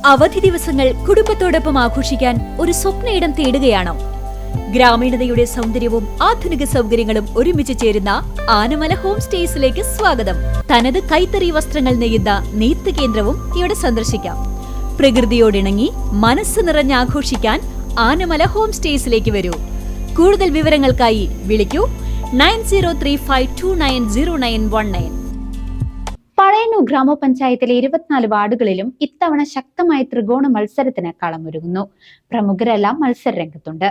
അവധി ദിവസങ്ങൾ കുടുംബത്തോടൊപ്പം ആഘോഷിക്കാൻ ഒരു സ്വപ്നയിടം തേടുകയാണോ? ഗ്രാമീണതയുടെ സൗന്ദര്യവും ആധുനിക സൗകര്യങ്ങളും ഒരുമിച്ച് ചേരുന്ന ആനമല ഹോം സ്റ്റേസിലേക്ക് സ്വാഗതം. തനത് കൈത്തറി വസ്ത്രങ്ങൾ നെയ്യുന്ന നെയ്ത്ത് കേന്ദ്രവും ഇവിടെ സന്ദർശിക്കാം. പ്രകൃതിയോടിണങ്ങി മനസ്സ് നിറഞ്ഞ് ആഘോഷിക്കാൻ ആനമല ഹോം സ്റ്റേസിലേക്ക് വരൂ. കൂടുതൽ വിവരങ്ങൾക്കായി വിളിക്കൂ 9035290919. പഴയന്നൂർ ഗ്രാമപഞ്ചായത്തിലെ 24 വാർഡുകളിലും ഇത്തവണ ശക്തമായ ത്രികോണ മത്സരത്തിന് കളമൊരുങ്ങുന്നു. പ്രമുഖരെല്ലാം മത്സര രംഗത്തുണ്ട്.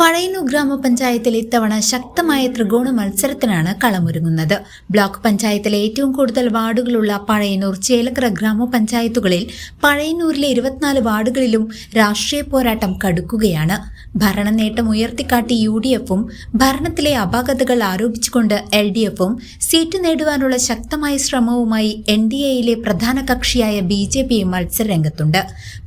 പഴയന്നൂർ ഗ്രാമപഞ്ചായത്തിൽ ഇത്തവണ ശക്തമായ ത്രികോണ മത്സരത്തിനാണ് കളമൊരുങ്ങുന്നത്. ബ്ലോക്ക് പഞ്ചായത്തിലെ ഏറ്റവും കൂടുതൽ വാർഡുകളുള്ള പഴയന്നൂർ, ചേലക്കര ഗ്രാമപഞ്ചായത്തുകളിൽ പഴയന്നൂരിലെ 24 വാർഡുകളിലും രാഷ്ട്രീയ പോരാട്ടം കടുക്കുകയാണ്. ഭരണ നേട്ടം ഉയർത്തിക്കാട്ടി UDFും ഭരണത്തിലെ അപാകതകൾ ആരോപിച്ചുകൊണ്ട് LDFും സീറ്റ് നേടുവാനുള്ള ശക്തമായ ശ്രമവുമായി NDAയിലെ പ്രധാന കക്ഷിയായ BJPയും മത്സരരംഗത്തുണ്ട്.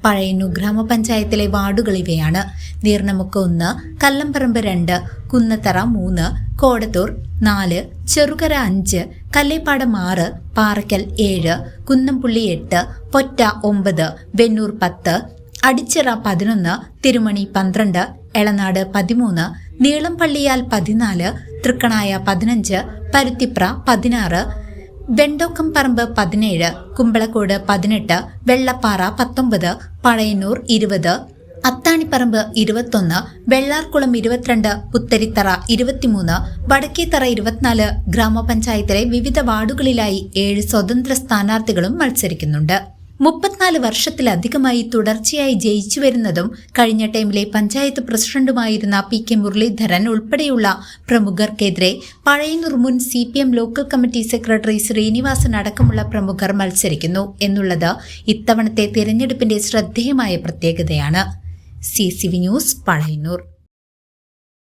പഴയന്നൂർ ഗ്രാമപഞ്ചായത്തിലെ വാർഡുകൾ ഇവയാണ്: നീർണമുക്ക് 1, കല്ലംപറമ്പ് 2, കുന്നത്തറ 3, കോടത്തൂർ 4, ചെറുകര 5, കല്ലേപ്പാടം 6, പാറയ്ക്കൽ 7, കുന്നംപുള്ളി 8, പൊറ്റ 9, വെന്നൂർ 10, അടിച്ചിറ 11, തിരുമണി 12, എളനാട് 13, നീളംപള്ളിയാൽ 14, തൃക്കണായ 15, പരുത്തിപ്ര 16, വെണ്ടോക്കം പറമ്പ് 17, കുമ്പളക്കോട് 18, വെള്ളപ്പാറ 19, പഴയന്നൂർ 20, അത്താണിപ്പറമ്പ് 21, വെള്ളാർകുളം 22, പുത്തരിത്തറ 23, വടക്കേത്തറ 24 ഗ്രാമപഞ്ചായത്തിലെ വിവിധ വാർഡുകളിലായി 7 സ്വതന്ത്ര സ്ഥാനാർത്ഥികളും മത്സരിക്കുന്നുണ്ട്. 34 വർഷത്തിലധികമായി തുടർച്ചയായി ജയിച്ചു വരുന്നതും കഴിഞ്ഞ ടൈമിലെ പഞ്ചായത്ത് പ്രസിഡന്റുമായിരുന്ന PK മുരളീധരൻ ഉൾപ്പെടെയുള്ള പ്രമുഖർക്കെതിരെ പഴയന്നൂർ മുൻ CPM local committee secretary Sreenivasan അടക്കമുള്ള പ്രമുഖർ മത്സരിക്കുന്നു എന്നുള്ളത് ഇത്തവണത്തെ തിരഞ്ഞെടുപ്പിന്റെ ശ്രദ്ധേയമായ പ്രത്യേകതയാണ്. CCV news, Pazhayannur.